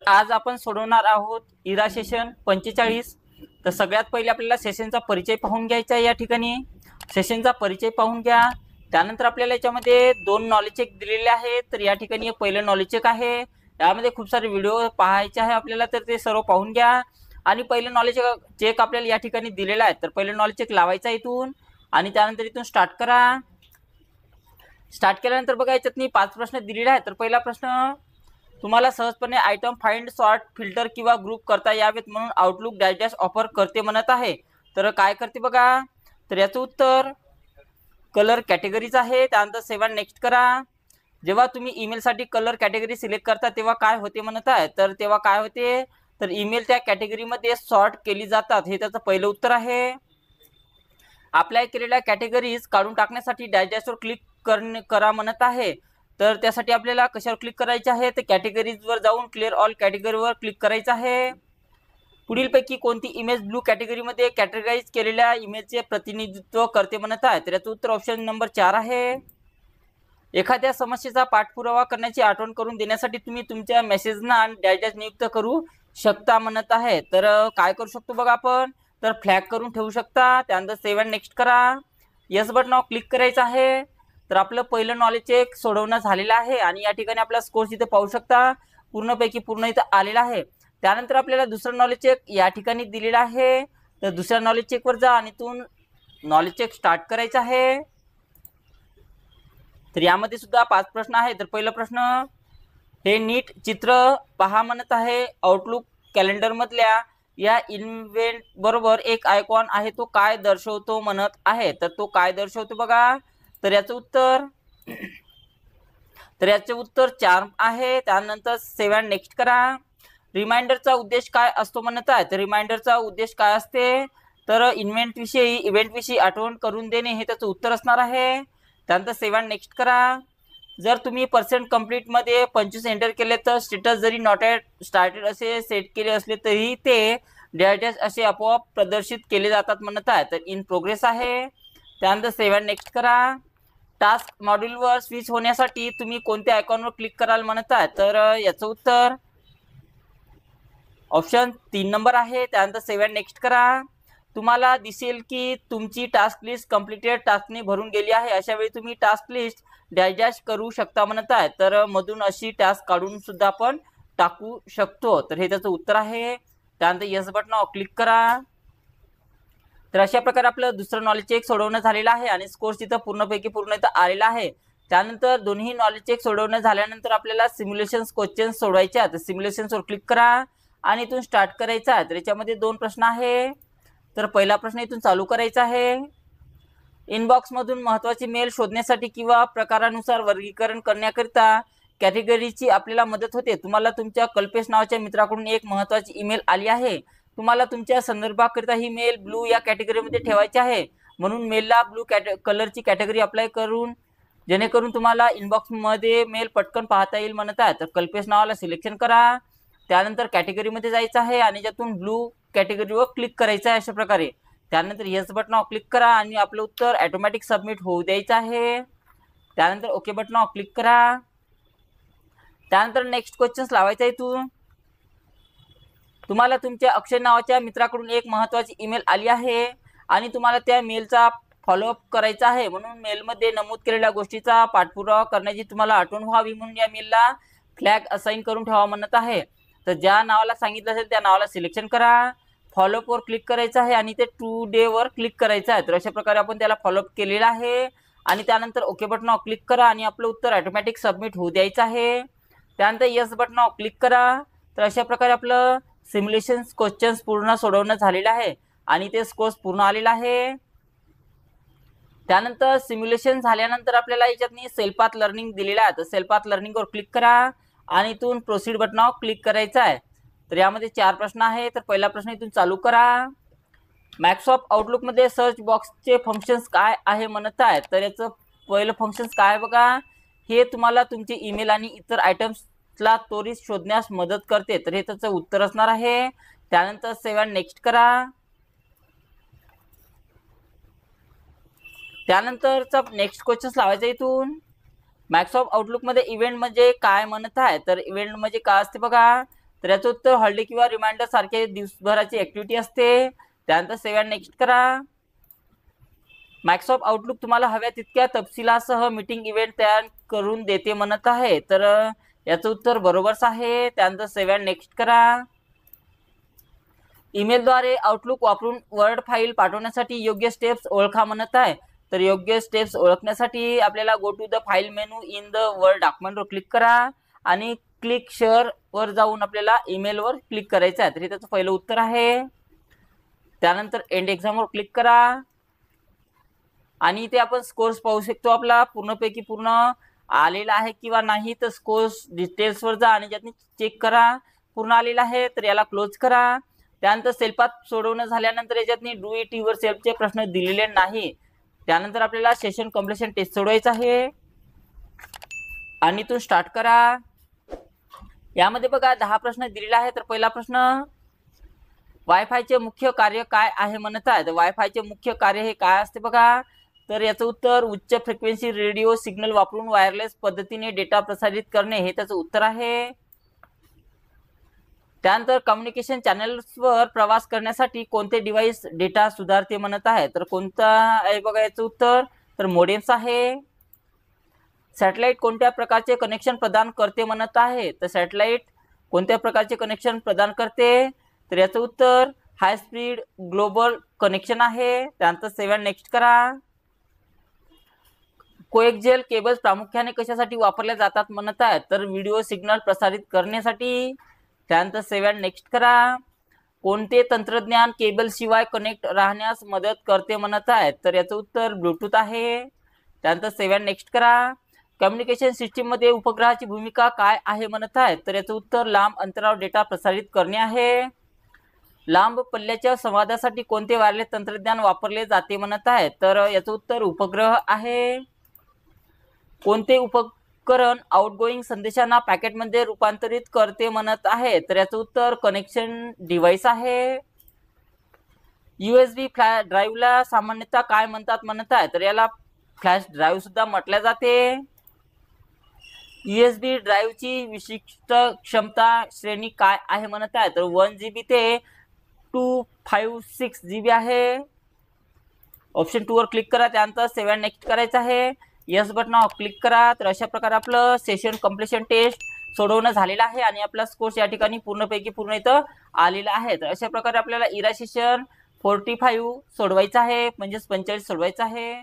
आज आपण सोडवणार आहोत इरा सेशन 45। तर सगळ्यात पहिले आपल्याला सेशनचा परिचय पाहून घ्यायचा आहे। या ठिकाणी सेशनचा परिचय पाहून घ्या। त्यानंतर आपल्याला याच्यामध्ये दोन नॉलेज चेक दिलेले आहेत। तर या ठिकाणी एक पहिलं नॉलेज चेक आहे, यामध्ये खूप सारे व्हिडिओ पाहायचे आहे आपल्याला, तर ते सर्व पाहून घ्या। आणि पहिलं नॉलेज चेक आपल्याला या ठिकाणी दिलेला आहे, तर पहिलं नॉलेज चेक लावायचा इथून आणि त्यानंतर इथून स्टार्ट करा। स्टार्ट केल्यानंतर बघा याच्यात 5 प्रश्न दिलेले आहेत। तर पहिला प्रश्न, तुम्हाला सहजपणे आयटम फाइंड, सॉर्ट, फिल्टर किंवा ग्रुप करता यावेत म्हणून आउटलुक डॅश डॅश ऑफर करते म्हणत आहे। तर काय करते बघा, तर याचं उत्तर कलर कॅटेगरीज आहे। त्यानंतर सेव्ह नेक्स्ट करा। जेव्हा तुम्ही ईमेलसाठी कलर कॅटेगरी सिलेक्ट करता तेव्हा काय होते म्हणत आहे, तर तेव्हा काय होते, तर ईमेल त्या कॅटेगरीमध्ये सॉर्ट केली जातात, हे त्याचं पहिलं उत्तर आहे। अप्लाय केलेल्या कॅटेगरीज काढून टाकण्यासाठी डॅश डॅशवर क्लिक करा म्हणत आहे। तर त्यासाठी आपल्याला कशावर क्लिक करायचे आहे, तर कॅटेगरीजवर जाऊन क्लिअर ऑल कॅटेगरीवर क्लिक करायचं आहे। पुढीलपैकी कोणती इमेज ब्लू कॅटेगरीमध्ये कॅटेगराइज केलेल्या इमेजचे प्रतिनिधित्व करते म्हणत आहे, तर याचं उत्तर ऑप्शन नंबर 4 आहे। एखाद्या समस्येचा पाठपुरावा करण्याची आठवण करून देण्यासाठी तुम्ही तुमच्या मेसेजना डॅश डॅश नियुक्त करू शकता म्हणत आहे। तर काय करू शकतो बघा आपण, तर फ्लॅग करून ठेवू शकता। त्यानंतर सेव्ह अँड नेक्स्ट करा, यस बटनावर क्लिक करायचं आहे। तर आपलं पहिलं नॉलेज चेक सोडवणं झालेलं आहे आणि या ठिकाणी आपला स्कोर इथे पाहू शकता, पूर्णपैकी पूर्ण इथं आलेला आहे। त्यानंतर आपल्याला दुसरं नॉलेज चेक या ठिकाणी दिलेलं आहे। तर दुसऱ्या नॉलेज चेकवर जा आणि इथून नॉलेज चेक स्टार्ट करायचं आहे। तर यामध्ये सुद्धा 5 प्रश्न आहेत। तर पहिला प्रश्न, हे नीट चित्र पहा म्हणत आहे। आउटलुक कॅलेंडर मधल्या या इव्हेंट बरोबर एक आयकॉन आहे, तो काय दर्शवतो म्हणत आहे, तर तो काय दर्शवतो बघा, तर याचं उत्तर चार्म आहे। त्यानंतर सेव्ह अँड नेक्स्ट करा। रिमाइंडरचा उद्देश काय असतो म्हणत आहे, तर रिमाइंडरचा उद्देश काय असते, तर इव्हेंटविषयी आठवण करून देणे, हे त्याचं उत्तर असणार आहे। त्यानंतर सेव्ह अँड नेक्स्ट करा। जर तुम्ही % कंप्लीट मध्ये 25 एंटर केले तर स्टेटस जरी नॉट एट स्टार्टेड असे सेट केले असले तरी ते डॅश डॅश असे आपोआप प्रदर्शित केले जातात म्हणत आहे। तर इन प्रोग्रेस आहे। त्यानंतर सेव्ह अँड नेक्स्ट करा। टास्क मॉड्यूलवर स्विच होण्यासाठी तुम्ही कोणत्या आयकॉनवर क्लिक कराल म्हणत आहे, तर याचं उत्तर ऑप्शन 3 नंबर आहे। त्यानंतर सेव्ह अँड नेक्स्ट करा। तुम्हाला दिसेल की तुमची टास्क लिस्ट कंप्लीटेड टास्कने भरून गेली आहे, अशा वेळी तुम्ही टास्क लिस्ट डॅश डॅश करू शकता म्हणत आहे। तर मधून अशी टास्क काढून सुद्धा आपण टाकू शकतो, तर हे त्याचं उत्तर आहे। त्यानंतर यस बटनावर क्लिक करा। तर अशा प्रकारे आपलं दुसरं नॉलेज चेक सोडवणं झालेलं आहे आणि स्कोर तिथं पूर्णपैकी पूर्ण इथं आलेला आहे। त्यानंतर दोन्ही नॉलेज चेक सोडवणं झाल्यानंतर आपल्याला सिम्युलेशन्स क्वेश्चन सोडवायचे आहेत। सिम्युलेशन्सवर क्लिक करा आणि इथून स्टार्ट करायचं आहे। तर याच्यामध्ये 2 प्रश्न आहे। तर पहिला प्रश्न इथून चालू करायचा आहे। इनबॉक्समधून महत्त्वाचे मेल शोधण्यासाठी किंवा प्रकारानुसार वर्गीकरण करण्याकरिता कॅटेगरीची आपल्याला मदत होते। तुम्हाला तुमच्या कल्पेश नावाच्या मित्राकडून एक महत्त्वाची ईमेल आली आहे। तुम्हाला तुमच्या संदर्भाकरिता ही मेल ब्लू या कॅटेगरीमध्ये ठेवायची आहे, म्हणून मेलला ब्लू कलरची कॅटेगरी अप्लाय करून जेणेकरून तुम्हाला इनबॉक्समध्ये मेल पटकन पाहता येईल म्हणत आहे। तर कल्पेश नावाला सिलेक्शन करा। त्यानंतर कॅटेगरीमध्ये जायचं आहे आणि त्यातून ब्लू कॅटेगरीवर क्लिक करायचं आहे अशा प्रकारे। त्यानंतर येस बटनावर क्लिक करा आणि आपलं उत्तर ऑटोमॅटिक सबमिट होऊ द्यायचं आहे। त्यानंतर ओके बटनावर क्लिक करा। त्यानंतर नेक्स्ट क्वेश्चन्स लावायचा इथून। तुम्हाला तुमच्या अक्षय नावाच्या मित्राकडून एक महत्त्वाची ईमेल आली आहे आणि तुम्हाला त्या मेलचा फॉलोअप करायचा आहे, म्हणून मेलमध्ये नमूद केलेल्या गोष्टीचा पाठपुरावा करण्याची तुम्हाला आठवण व्हावी म्हणून या मेलला फ्लॅग असाइन करून ठेवा म्हणत आहे। तर ज्या नावाला सांगितलं असेल त्या नावाला सिलेक्शन करा, फॉलोअपवर क्लिक करायचं आहे आणि ते टुडे वर क्लिक करायचं आहे। तर अशा प्रकारे आपण त्याला फॉलोअप केलेला आहे आणि त्यानंतर ओके बटनावर क्लिक करा आणि आपलं उत्तर ऑटोमॅटिक सबमिट होऊ द्यायचं आहे। त्यानंतर येस बटनावर क्लिक करा। तर अशा प्रकारे आपलं सिम्युलेशन्स क्वेश्चन्स पूर्ण सोडवणं झालेलं आहे आणि ते स्कोर्स पूर्ण आलेला आहे। त्यानंतर सिम्युलेशन झाल्यानंतर आपल्याला याच्यात सेल्फ पाथ लर्निंग दिलेला आहे। तर सेल्फ पाथ लर्निंगवर क्लिक करा आणि इथून प्रोसीड बटनावर क्लिक करायचं आहे। तर यामध्ये 4 प्रश्न आहे। तर पहिला प्रश्न इथून चालू करा। मायक्रोसॉफ्ट आउटलुकमध्ये सर्च बॉक्सचे फंक्शन्स काय आहे म्हणत आहे, तर याचं पहिलं फंक्शन्स काय बघा, हे तुम्हाला तुमचे ईमेल आणि इतर आयटम्सला त्वरित शोधण्यास मदत करते, तर हे त्याचं उत्तर असणार आहे। त्यानंतर सेव्ह अँड नेक्स्ट करा। त्यानंतरचा नेक्स्ट क्वेश्चन लावायचा इथून। मायक्रोसॉफ्ट आउटलुकमध्ये इव्हेंट म्हणजे काय म्हणत आहे, तर इव्हेंट म्हणजे काय असते बघा, तर याचं उत्तर हॉलिडे किंवा रिमाइंडर सारखे दिवसभराची ऍक्टिव्हिटी असते. त्यानंतर सेव्ह अँड नेक्स्ट करा. मायक्रोसॉफ्ट आउटलुक तुम्हाला हव्या तितक्या तपशिलासह मीटिंग इव्हेंट तयार करून देते म्हणत आहे. तर याचं उत्तर बरोबरच आहे. त्यानंतर सेव्ह अँड नेक्स्ट करा. ईमेलद्वारे आउटलुक वापरून वर्ड फाईल पाठवण्यासाठी योग्य स्टेप्स ओळखा म्हणत आहे. तर योग्य स्टेप्स ओळखण्यासाठी आपल्याला go to the file menu in the word डॉक्युमेंटवर क्लिक करा आणि क्लिक शेअर वर जाऊन आपल्याला ईमेलवर क्लिक करायचं आहे. तर त्याचं पहिलं उत्तर आहे. त्यानंतर एंड एक्झामवर क्लिक करा आणि इथे आपण स्कोर्स पाहू शकतो. आपला पूर्णपैकी पूर्ण आलेला आहे किंवा नाही. तर स्कोर्स डिटेल्सवर जा आणि ज्यातून चेक करा पूर्ण आलेला आहे. तर याला क्लोज करा. त्यानंतर सेल्फात सोडवणं झाल्यानंतर याच्यातनी डू इट युअर सेल्फचे प्रश्न दिलेले नाही. त्यानंतर आपल्याला सेशन कम्प्लिशन टेस्ट सोडवायचं आहे आणि इथून स्टार्ट करा. यामध्ये बघा 10 प्रश्न दिलेले आहेत. तर पहिला प्रश्न, वायफायचे मुख्य कार्य काय आहे म्हणत आहे. तर वायफायचे मुख्य कार्य हे काय असते बघा. तर याचं उत्तर उच्च फ्रिक्वेन्सी रेडिओ सिग्नल वापरून वायरलेस पद्धतीने डेटा प्रसारित करणे हे त्याचं उत्तर आहे. त्यानंतर कम्युनिकेशन चॅनल्सवर प्रवास करण्यासाठी कोणते डिव्हाइस डेटा सुधारते म्हणत आहे. तर कोणता आहे बघा याचं उत्तर. तर मोडेम्स आहे. सॅटेलाइट कोणत्या प्रकारचे कनेक्शन प्रदान करते म्हणत आहे. तर सॅटेलाइट कोणत्या प्रकारचे कनेक्शन प्रदान करते. तर याचं उत्तर हाय स्पीड ग्लोबल कनेक्शन आहे. त्यानंतर सेव्ह अँड नेक्स्ट करा. कोएक्सियल केबल्स प्रामुख्याने कशासाठी वापरल्या जातात म्हणत आहे. तर व्हिडिओ सिग्नल प्रसारित करण्यासाठी. त्यानंतर सेव्ह अँड नेक्स्ट करा. कोणते तंत्रज्ञान केबल शिवाय कनेक्ट राहण्यास मदत करते म्हणत आहे. तर याचं उत्तर ब्लूटूथ आहे. त्यानंतर सेव्ह अँड नेक्स्ट करा. कम्युनिकेशन सिस्टीम मध्ये उपग्रहाची भूमिका काय आहे म्हणत आहे. तर याचं उत्तर लांब अंतरावर डेटा प्रसारित करणे आहे. लांब पल्ल्याच्या संवादासाठी कोणते वायरलेस तंत्रज्ञान वापरले जाते म्हणत आहे. तर याचं उत्तर उपग्रह आहे. कोणते उपकरण आउटगोईंग संदेशांना पॅकेटमध्ये रूपांतरित करते म्हणत आहे. तर याचं उत्तर कनेक्शन डिव्हाइस आहे. USB फ्लॅश ड्राईव्हला सामान्यतः काय म्हणतात म्हणत आहे. तर याला फ्लॅश ड्राईव्ह सुद्धा म्हटले जाते. USB ड्राईव्हची विशिष्ट क्षमता श्रेणी काय आहे म्हणत आहे. तर 1 GB ते 256 GB आहे. ऑप्शन 2 वर क्लिक करा. त्यानंतर सेव्ह अँड नेक्स्ट करायचं आहे. येस बटनावर क्लिक करा. तर अशा प्रकारे आपलं सेशन कम्प्लिशन टेस्ट सोडवणं झालेलं आहे आणि आपला स्कोर्स या ठिकाणी पूर्णपैकी पूर्ण इथं आलेला आहे. तर अशा प्रकारे आपल्याला इरा सेशन 45 सोडवायचं आहे, म्हणजेच 45 सोडवायचं आहे.